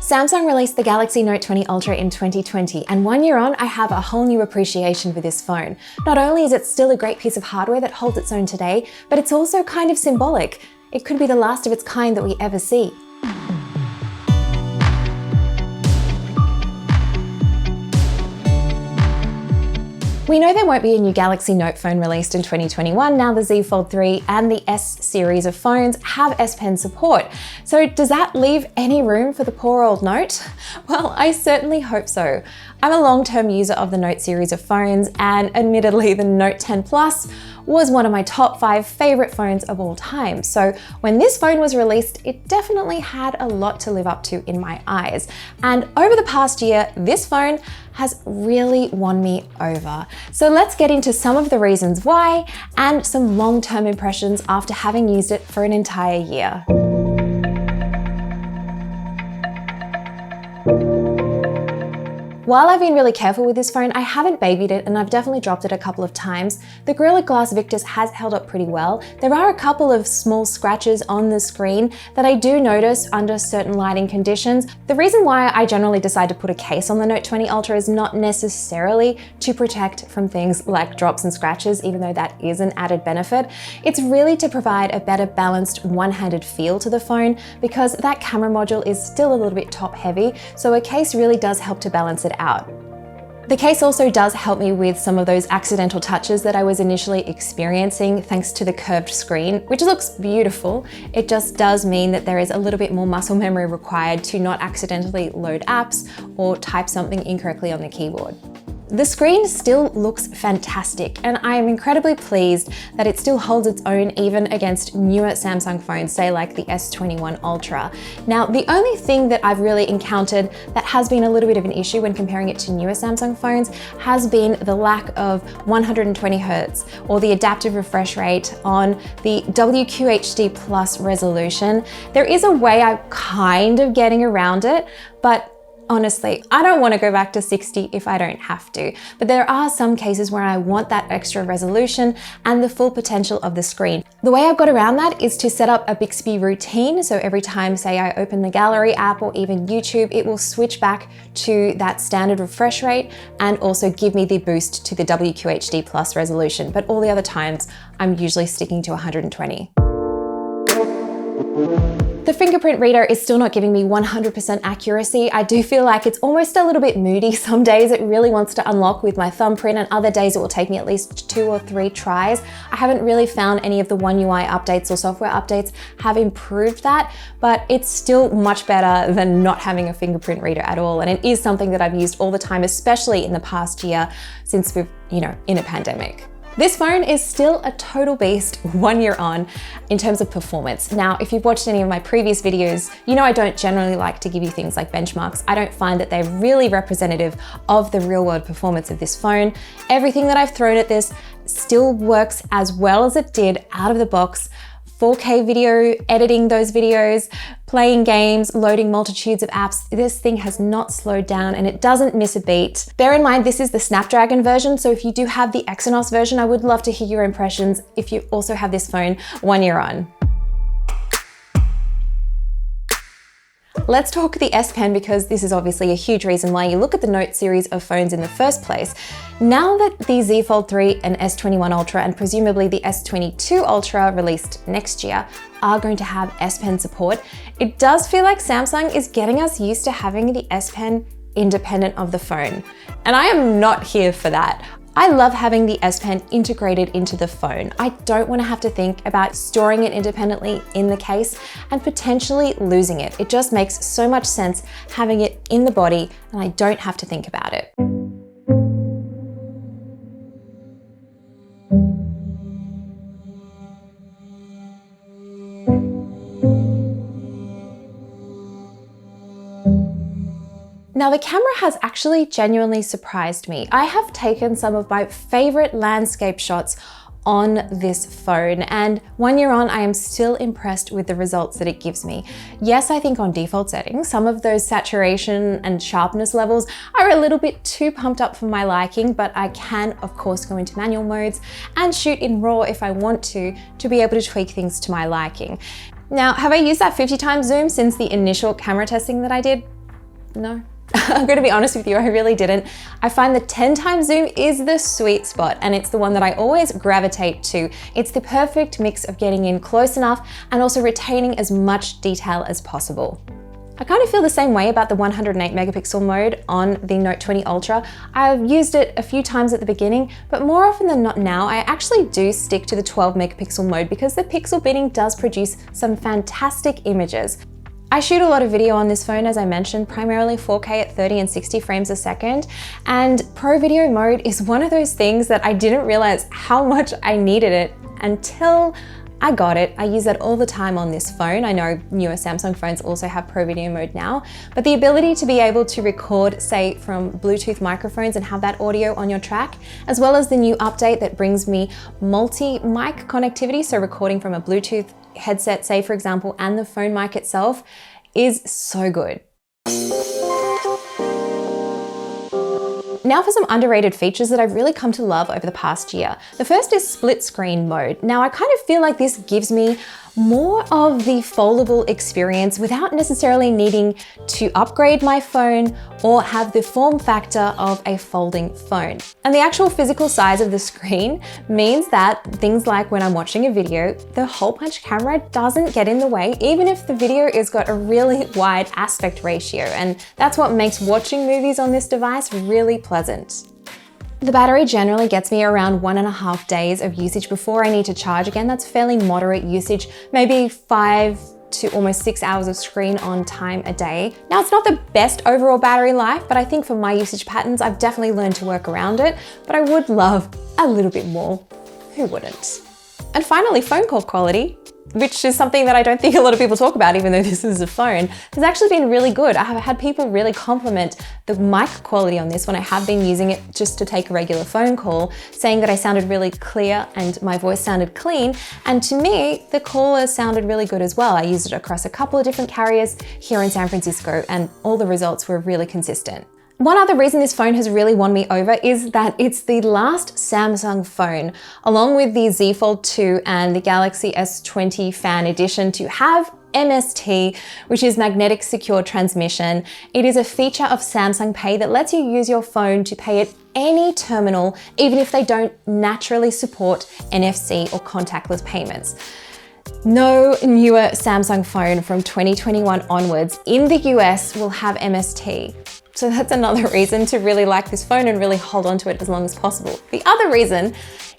Samsung released the Galaxy Note 20 Ultra in 2020, and 1 year on, I have a whole new appreciation for this phone. Not only is it still a great piece of hardware that holds its own today, but it's also kind of symbolic. It could be the last of its kind that we ever see. We know there won't be a new Galaxy Note phone released in 2021 now the Z Fold 3 and the S series of phones have S Pen support. So does that leave any room for the poor old Note? Well, I certainly hope so. I'm a long-term user of the Note series of phones, and admittedly the Note 10 Plus was one of my top 5 favorite phones of all time. So when this phone was released, it definitely had a lot to live up to in my eyes. And over the past year, this phone has really won me over. So let's get into some of the reasons why and some long-term impressions after having used it for an entire year. While I've been really careful with this phone, I haven't babied it and I've definitely dropped it a couple of times. The Gorilla Glass Victus has held up pretty well. There are a couple of small scratches on the screen that I do notice under certain lighting conditions. The reason why I generally decide to put a case on the Note 20 Ultra is not necessarily to protect from things like drops and scratches, even though that is an added benefit. It's really to provide a better balanced one-handed feel to the phone, because that camera module is still a little bit top heavy, so a case really does help to balance it out. The case also does help me with some of those accidental touches that I was initially experiencing thanks to the curved screen, which looks beautiful. It just does mean that there is a little bit more muscle memory required to not accidentally load apps or type something incorrectly on the keyboard. The screen still looks fantastic, and I am incredibly pleased that it still holds its own even against newer Samsung phones, say like the S21 Ultra. Now, the only thing that I've really encountered that has been a little bit of an issue when comparing it to newer Samsung phones has been the lack of 120 Hz or the adaptive refresh rate on the WQHD Plus resolution. There is a way I'm kind of getting around it, but honestly, I don't want to go back to 60 if I don't have to, but there are some cases where I want that extra resolution and the full potential of the screen. The way I've got around that is to set up a Bixby routine. So every time, say, I open the Gallery app or even YouTube, it will switch back to that standard refresh rate and also give me the boost to the WQHD Plus resolution. But all the other times, I'm usually sticking to 120. The Fingerprint Reader is still not giving me 100% accuracy. I do feel like it's almost a little bit moody. Some days it really wants to unlock with my thumbprint, and other days it will take me at least 2 or 3 tries. I haven't really found any of the One UI updates or software updates have improved that, but it's still much better than not having a fingerprint reader at all. And it is something that I've used all the time, especially in the past year since we've, in a pandemic. This phone is still a total beast 1 year on in terms of performance. Now, if you've watched any of my previous videos, you know I don't generally like to give you things like benchmarks. I don't find that they're really representative of the real world performance of this phone. Everything that I've thrown at this still works as well as it did out of the box. 4K video, editing those videos, playing games, loading multitudes of apps. This thing has not slowed down and it doesn't miss a beat. Bear in mind, this is the Snapdragon version, so if you do have the Exynos version, I would love to hear your impressions if you also have this phone 1 year on. Let's talk the S Pen, because this is obviously a huge reason why you look at the Note series of phones in the first place. Now that the Z Fold 3 and S21 Ultra and presumably the S22 Ultra released next year are going to have S Pen support, it does feel like Samsung is getting us used to having the S Pen independent of the phone. And I am not here for that. I love having the S Pen integrated into the phone. I don't want to have to think about storing it independently in the case and potentially losing it. It just makes so much sense having it in the body and I don't have to think about it. Now, the camera has actually genuinely surprised me. I have taken some of my favorite landscape shots on this phone, and 1 year on, I am still impressed with the results that it gives me. Yes, I think on default settings, some of those saturation and sharpness levels are a little bit too pumped up for my liking, but I can, of course, go into manual modes and shoot in RAW if I want to be able to tweak things to my liking. Now, have I used that 50 times zoom since the initial camera testing that I did? No. I'm gonna be honest with you, I really didn't. I find the 10 times zoom is the sweet spot, and it's the one that I always gravitate to. It's the perfect mix of getting in close enough and also retaining as much detail as possible. I kind of feel the same way about the 108 megapixel mode on the Note 20 Ultra. I've used it a few times at the beginning, but more often than not now, I actually do stick to the 12 megapixel mode because the pixel binning does produce some fantastic images. I shoot a lot of video on this phone, as I mentioned, primarily 4K at 30 and 60 frames a second, and Pro Video mode is one of those things that I didn't realize how much I needed it until I got it. I use that all the time on this phone. I know newer Samsung phones also have Pro Video mode now, but the ability to be able to record, say, from Bluetooth microphones and have that audio on your track, as well as the new update that brings me multi-mic connectivity, so recording from a Bluetooth headset, say for example, and the phone mic itself, is so good. Now for some underrated features that I've really come to love over the past year. The first is split screen mode. Now I kind of feel like this gives me more of the foldable experience without necessarily needing to upgrade my phone or have the form factor of a folding phone. And the actual physical size of the screen means that things like when I'm watching a video, the hole punch camera doesn't get in the way, even if the video has got a really wide aspect ratio. And that's what makes watching movies on this device really pleasant. The battery generally gets me around 1.5 days of usage before I need to charge again. That's fairly moderate usage, maybe 5 to almost 6 hours of screen on time a day. Now, it's not the best overall battery life, but I think for my usage patterns, I've definitely learned to work around it, but I would love a little bit more. Who wouldn't? And finally, phone call quality, which is something that I don't think a lot of people talk about, even though this is a phone, has actually been really good. I have had people really compliment the mic quality on this when I have been using it just to take a regular phone call, saying that I sounded really clear and my voice sounded clean. And to me, the caller sounded really good as well. I used it across a couple of different carriers here in San Francisco, and all the results were really consistent. One other reason this phone has really won me over is that it's the last Samsung phone, along with the Z Fold 2 and the Galaxy S20 Fan Edition, to have MST, which is magnetic secure transmission. It is a feature of Samsung Pay that lets you use your phone to pay at any terminal, even if they don't naturally support NFC or contactless payments. No newer Samsung phone from 2021 onwards in the US will have MST. So that's another reason to really like this phone and really hold on to it as long as possible. The other reason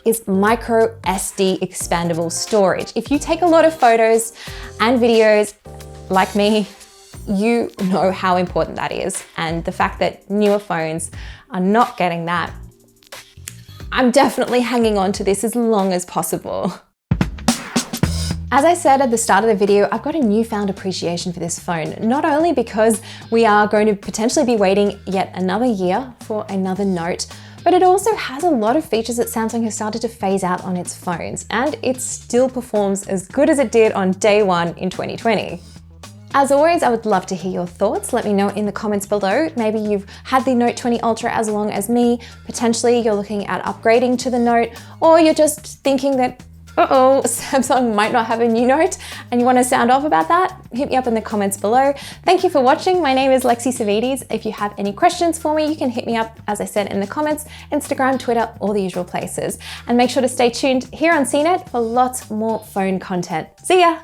is micro SD expandable storage. If you take a lot of photos and videos like me, you know how important that is. And the fact that newer phones are not getting that, I'm definitely hanging on to this as long as possible. As I said at the start of the video, I've got a newfound appreciation for this phone, not only because we are going to potentially be waiting yet another year for another Note, but it also has a lot of features that Samsung has started to phase out on its phones, and it still performs as good as it did on day one in 2020. As always, I would love to hear your thoughts. Let me know in the comments below. Maybe you've had the Note 20 Ultra as long as me. Potentially you're looking at upgrading to the Note, or you're just thinking that Samsung might not have a new Note and you want to sound off about that. Hit me up in the comments below. Thank you for watching. My name is Lexi Savides. If you have any questions for me, you can hit me up, as I said, in the comments, Instagram, Twitter, all the usual places. And make sure to stay tuned here on CNET for lots more phone content. See ya!